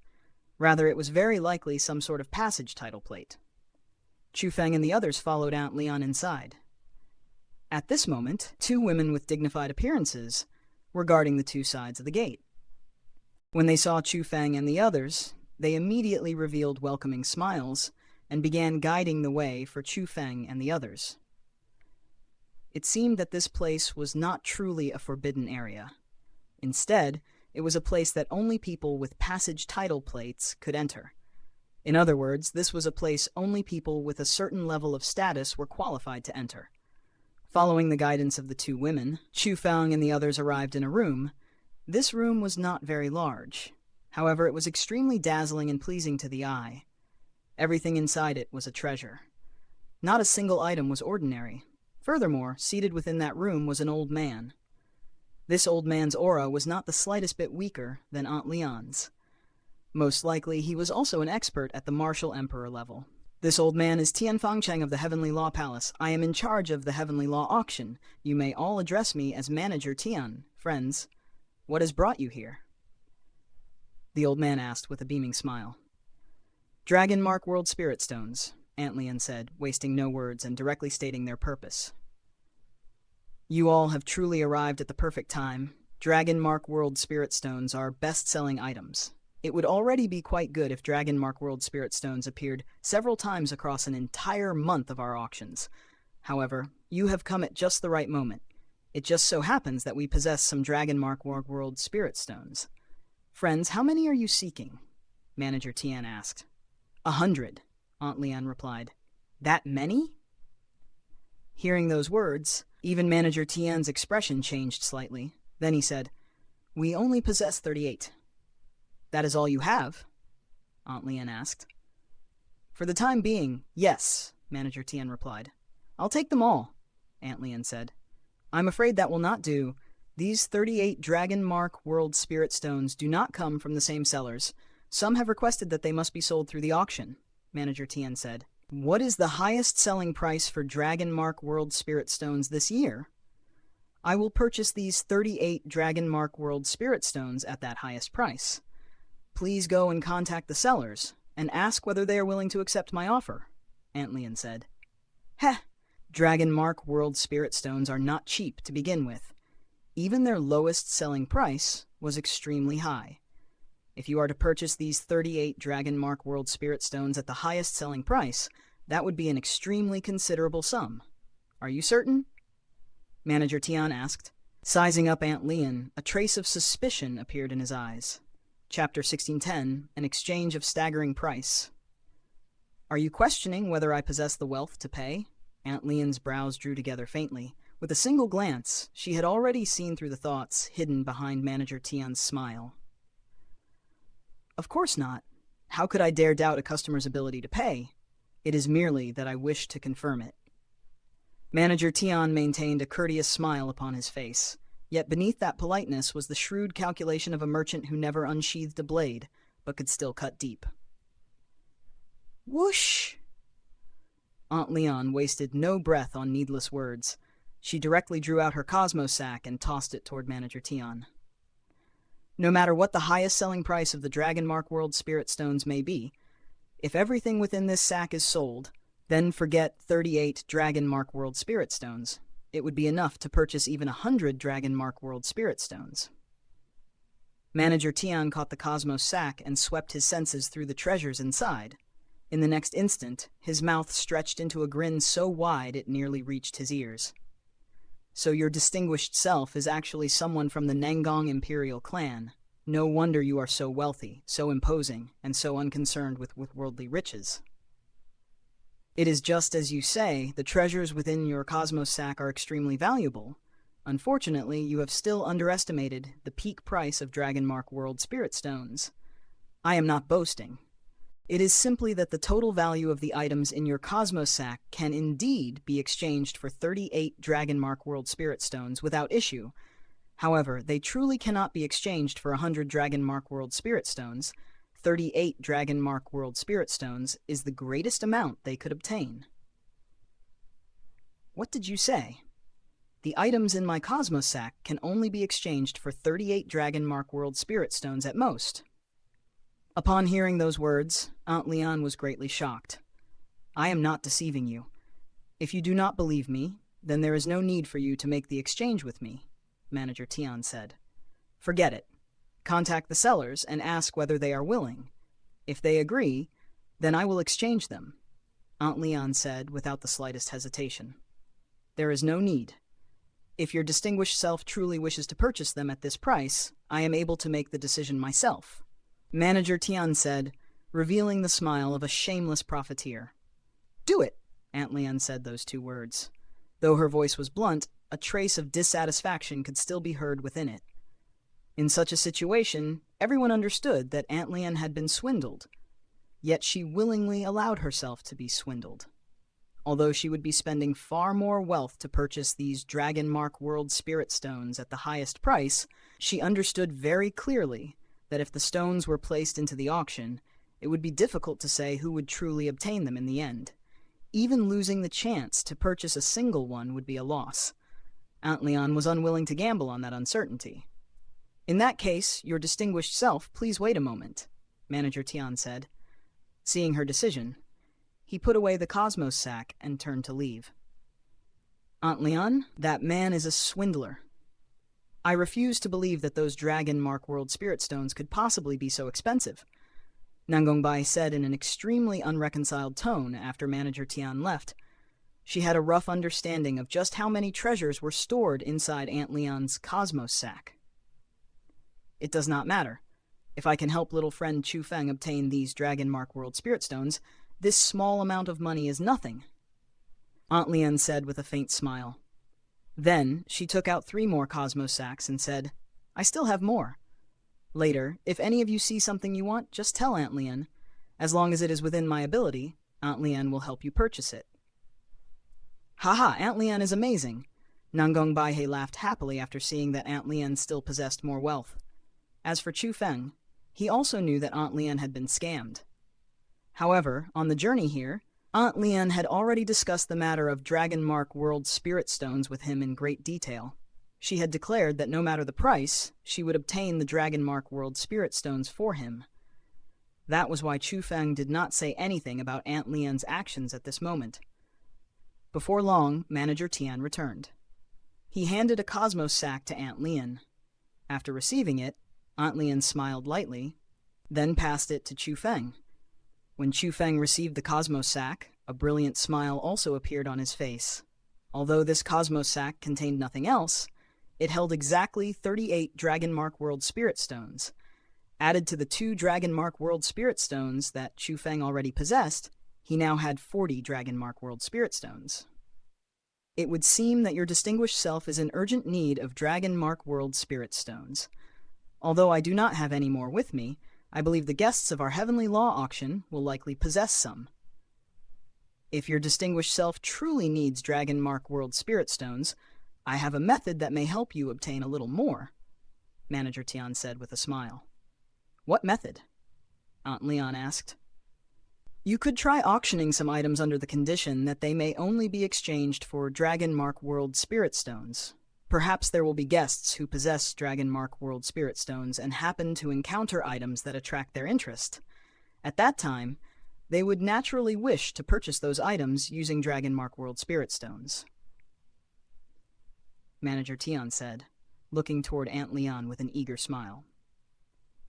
Rather, it was very likely some sort of passage title plate. Chu Feng and the others followed Aunt Lian inside. At this moment, two women with dignified appearances were guarding the two sides of the gate. When they saw Chu Feng and the others, they immediately revealed welcoming smiles and began guiding the way for Chu Feng and the others. It seemed that this place was not truly a forbidden area. Instead, it was a place that only people with passage title plates could enter. In other words, this was a place only people with a certain level of status were qualified to enter. Following the guidance of the two women, Chu Feng and the others arrived in a room. This room was not very large. However, it was extremely dazzling and pleasing to the eye. Everything inside it was a treasure. Not a single item was ordinary. Furthermore, seated within that room was an old man. This old man's aura was not the slightest bit weaker than Aunt Lian's. Most likely, he was also an expert at the martial emperor level. This old man is Tian Fangcheng of the Heavenly Law Palace. I am in charge of the Heavenly Law Auction. You may all address me as Manager Tian. Friends, what has brought you here? The old man asked with a beaming smile. Dragon Mark World Spirit Stones, Aunt Lian said, wasting no words and directly stating their purpose. You all have truly arrived at the perfect time. Dragon Mark World Spirit Stones are best-selling items. It would already be quite good if Dragon Mark World Spirit Stones appeared several times across an entire month of our auctions. However, you have come at just the right moment. It just so happens that we possess some Dragon Mark World Spirit Stones. Friends, how many are you seeking? Manager Tian asked. 100, Aunt Lian replied. That many? Hearing those words, even Manager Tian's expression changed slightly. Then he said, We only possess 38. That is all you have? Aunt Lian asked. For the time being, yes, Manager Tian replied. I'll take them all, Aunt Lian said. I'm afraid that will not do. These 38 Dragon Mark World Spirit Stones do not come from the same sellers. Some have requested that they must be sold through the auction, Manager Tian said. What is the highest selling price for Dragon Mark World Spirit Stones this year? I will purchase these 38 Dragon Mark World Spirit Stones at that highest price. Please go and contact the sellers and ask whether they are willing to accept my offer, Aunt Lian said. Heh! Dragon Mark World Spirit Stones are not cheap to begin with. Even their lowest selling price was extremely high. If you are to purchase these 38 Dragon Mark World Spirit Stones at the highest selling price, that would be an extremely considerable sum. Are you certain? Manager Tian asked. Sizing up Aunt Lian, a trace of suspicion appeared in his eyes. Chapter 1610, An Exchange of Staggering Price. Are you questioning whether I possess the wealth to pay? Aunt Lian's brows drew together faintly. With a single glance, she had already seen through the thoughts hidden behind Manager Tian's smile. Of course not. How could I dare doubt a customer's ability to pay? It is merely that I wish to confirm it. Manager Tian maintained a courteous smile upon his face, yet beneath that politeness was the shrewd calculation of a merchant who never unsheathed a blade, but could still cut deep. Whoosh! Aunt Leon wasted no breath on needless words. She directly drew out her Cosmo sack and tossed it toward Manager Tian. No matter what the highest selling price of the Dragon Mark World Spirit Stones may be, if everything within this sack is sold, then forget 38 Dragon Mark World Spirit Stones. It would be enough to purchase even 100 Dragon Mark World Spirit Stones. Manager Tian caught the Cosmos sack and swept his senses through the treasures inside. In the next instant, his mouth stretched into a grin so wide it nearly reached his ears. So your distinguished self is actually someone from the Beitang Imperial Clan. No wonder you are so wealthy, so imposing, and so unconcerned with worldly riches. It is just as you say, the treasures within your Cosmos sack are extremely valuable. Unfortunately, you have still underestimated the peak price of Dragon Mark World Spirit Stones. I am not boasting. It is simply that the total value of the items in your Cosmos sack can indeed be exchanged for 38 Dragon Mark World Spirit Stones without issue. However, they truly cannot be exchanged for 100 Dragon Mark World Spirit Stones. 38 Dragon Mark World Spirit Stones is the greatest amount they could obtain. What did you say? The items in my Cosmos sack can only be exchanged for 38 Dragon Mark World Spirit Stones at most. Upon hearing those words, Aunt Leon was greatly shocked. I am not deceiving you. If you do not believe me, then there is no need for you to make the exchange with me, Manager Tian said. Forget it. Contact the sellers and ask whether they are willing. If they agree, then I will exchange them, Aunt Leon said without the slightest hesitation. There is no need. If your distinguished self truly wishes to purchase them at this price, I am able to make the decision myself, Manager Tian said, revealing the smile of a shameless profiteer. Do it, Aunt Leon said those two words. Though her voice was blunt, a trace of dissatisfaction could still be heard within it. In such a situation, everyone understood that Aunt Leon had been swindled, yet she willingly allowed herself to be swindled. Although she would be spending far more wealth to purchase these Dragon Mark World Spirit Stones at the highest price, she understood very clearly that if the stones were placed into the auction, it would be difficult to say who would truly obtain them in the end. Even losing the chance to purchase a single one would be a loss. Aunt Leon was unwilling to gamble on that uncertainty. In that case, your distinguished self, please wait a moment, Manager Tian said. Seeing her decision, he put away the Cosmos sack and turned to leave. Aunt Leon, that man is a swindler. I refuse to believe that those Dragon Mark World Spirit Stones could possibly be so expensive, Nangongbei said in an extremely unreconciled tone after Manager Tian left. She had a rough understanding of just how many treasures were stored inside Aunt Leon's Cosmos sack. It does not matter. If I can help little friend Chu Feng obtain these Dragon Mark World Spirit Stones, this small amount of money is nothing, Aunt Leon said with a faint smile. Then she took out 3 more Cosmos sacks and said, I still have more. Later, if any of you see something you want, just tell Aunt Leon. As long as it is within my ability, Aunt Leon will help you purchase it. Haha, Aunt Leon is amazing. Nangongbei laughed happily after seeing that Aunt Leon still possessed more wealth. As for Chu Feng, he also knew that Aunt Leon had been scammed. However, on the journey here, Aunt Leon had already discussed the matter of Dragon Mark World Spirit Stones with him in great detail. She had declared that no matter the price, she would obtain the Dragon Mark World Spirit Stones for him. That was why Chu Feng did not say anything about Aunt Leon's actions at this moment. Before long, Manager Tian returned. He handed a Cosmos sack to Aunt Leon. After receiving it, Aunt Leon smiled lightly, then passed it to Chu Feng. When Chu Feng received the Cosmos sack, a brilliant smile also appeared on his face. Although this Cosmos sack contained nothing else, it held exactly 38 Dragon Mark World Spirit Stones. Added to the 2 Dragon Mark World Spirit Stones that Chu Feng already possessed, he now had 40 Dragon Mark World Spirit Stones. It would seem that your distinguished self is in urgent need of Dragon Mark World Spirit Stones. Although I do not have any more with me, I believe the guests of our Heavenly Law auction will likely possess some. If your distinguished self truly needs Dragon Mark World Spirit Stones, I have a method that may help you obtain a little more, Manager Tian said with a smile. What method? Aunt Leon asked. You could try auctioning some items under the condition that they may only be exchanged for Dragon Mark World Spirit Stones. Perhaps there will be guests who possess Dragon Mark World Spirit Stones and happen to encounter items that attract their interest. At that time, they would naturally wish to purchase those items using Dragon Mark World Spirit Stones, Manager Tian said, looking toward Aunt Leon with an eager smile.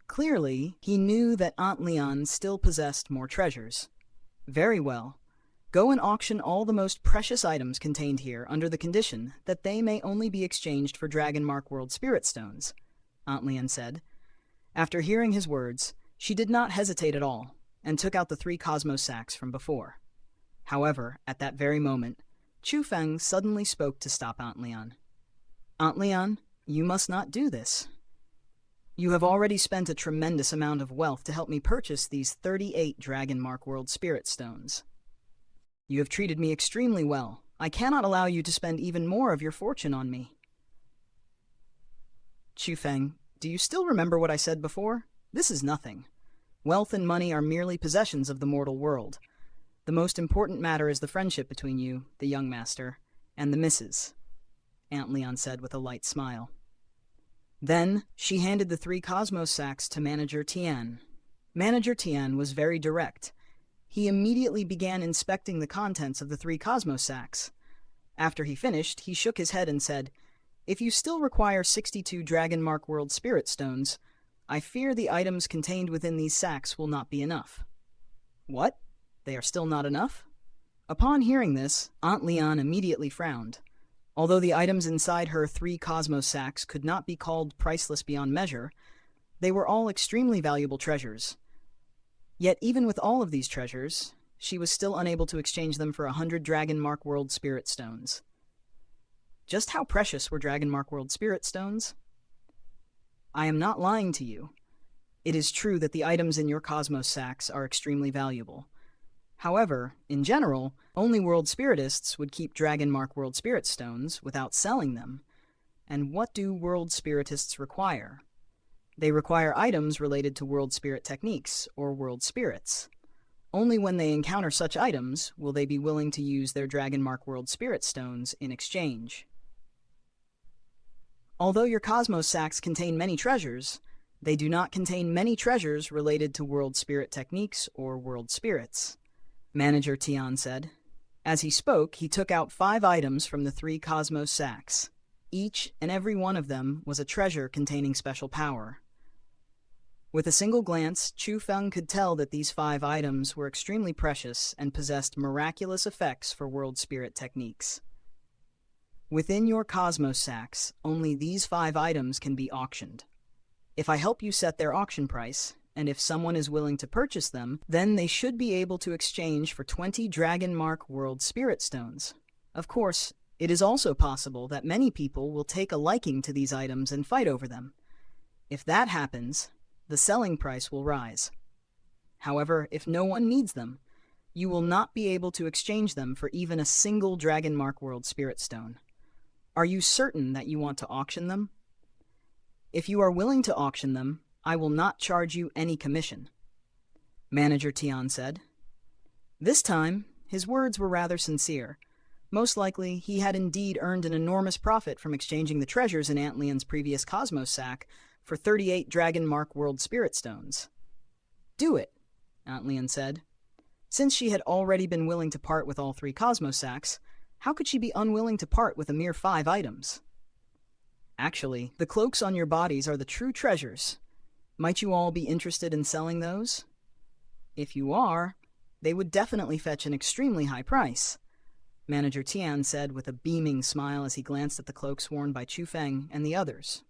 Clearly, he knew that Aunt Leon still possessed more treasures. Very well. Go and auction all the most precious items contained here under the condition that they may only be exchanged for Dragon Mark World Spirit Stones, Aunt Leon said. After hearing his words, she did not hesitate at all, and took out the 3 Cosmos sacks from before. However, at that very moment, Chu Feng suddenly spoke to stop Aunt Leon. Aunt Leon, you must not do this. You have already spent a tremendous amount of wealth to help me purchase these 38 Dragon Mark World Spirit Stones. You have treated me extremely well. I cannot allow you to spend even more of your fortune on me. Chu Feng, do you still remember what I said before? This is nothing. Wealth and money are merely possessions of the mortal world. The most important matter is the friendship between you, the young master, and the missus, Aunt Leon said with a light smile. Then she handed the 3 Cosmos sacks to Manager Tian. Manager Tian was very direct. He immediately began inspecting the contents of the 3 Cosmos sacks. After he finished, he shook his head and said, If you still require 62 Dragon Mark World Spirit Stones, I fear the items contained within these sacks will not be enough. What? They are still not enough? Upon hearing this, Aunt Leon immediately frowned. Although the items inside her 3 Cosmos sacks could not be called priceless beyond measure, they were all extremely valuable treasures. Yet even with all of these treasures, she was still unable to exchange them for 100 Dragon Mark World Spirit Stones. Just how precious were Dragon Mark World Spirit Stones? I am not lying to you. It is true that the items in your Cosmos sacks are extremely valuable. However, in general, only World Spiritists would keep Dragon Mark World Spirit Stones without selling them. And what do World Spiritists require? They require items related to World Spirit techniques, or World Spirits. Only when they encounter such items will they be willing to use their Dragon Mark World Spirit Stones in exchange. Although your Cosmos sacks contain many treasures, they do not contain many treasures related to World Spirit techniques or World Spirits, Manager Tian said. As he spoke, he took out 5 items from the 3 Cosmos sacks. Each and every one of them was a treasure containing special power. With a single glance, Chu Feng could tell that these 5 items were extremely precious and possessed miraculous effects for World Spirit techniques. Within your Cosmos sacks, only these 5 items can be auctioned. If I help you set their auction price, and if someone is willing to purchase them, then they should be able to exchange for 20 Dragon Mark World Spirit Stones. Of course, it is also possible that many people will take a liking to these items and fight over them. If that happens, the selling price will rise. However, if no one needs them, you will not be able to exchange them for even a single Dragon Mark World Spirit Stone. Are you certain that you want to auction them? If you are willing to auction them, I will not charge you any commission, Manager Tian said. This time, his words were rather sincere. Most likely, he had indeed earned an enormous profit from exchanging the treasures in Aunt Leon's previous Cosmos sack for 38 Dragon Mark World Spirit Stones. Do it, Aunt Leon said. Since she had already been willing to part with all 3 Cosmos sacks, how could she be unwilling to part with a mere 5 items? Actually, the cloaks on your bodies are the true treasures. Might you all be interested in selling those? If you are, they would definitely fetch an extremely high price, Manager Tian said with a beaming smile as he glanced at the cloaks worn by Chu Feng and the others.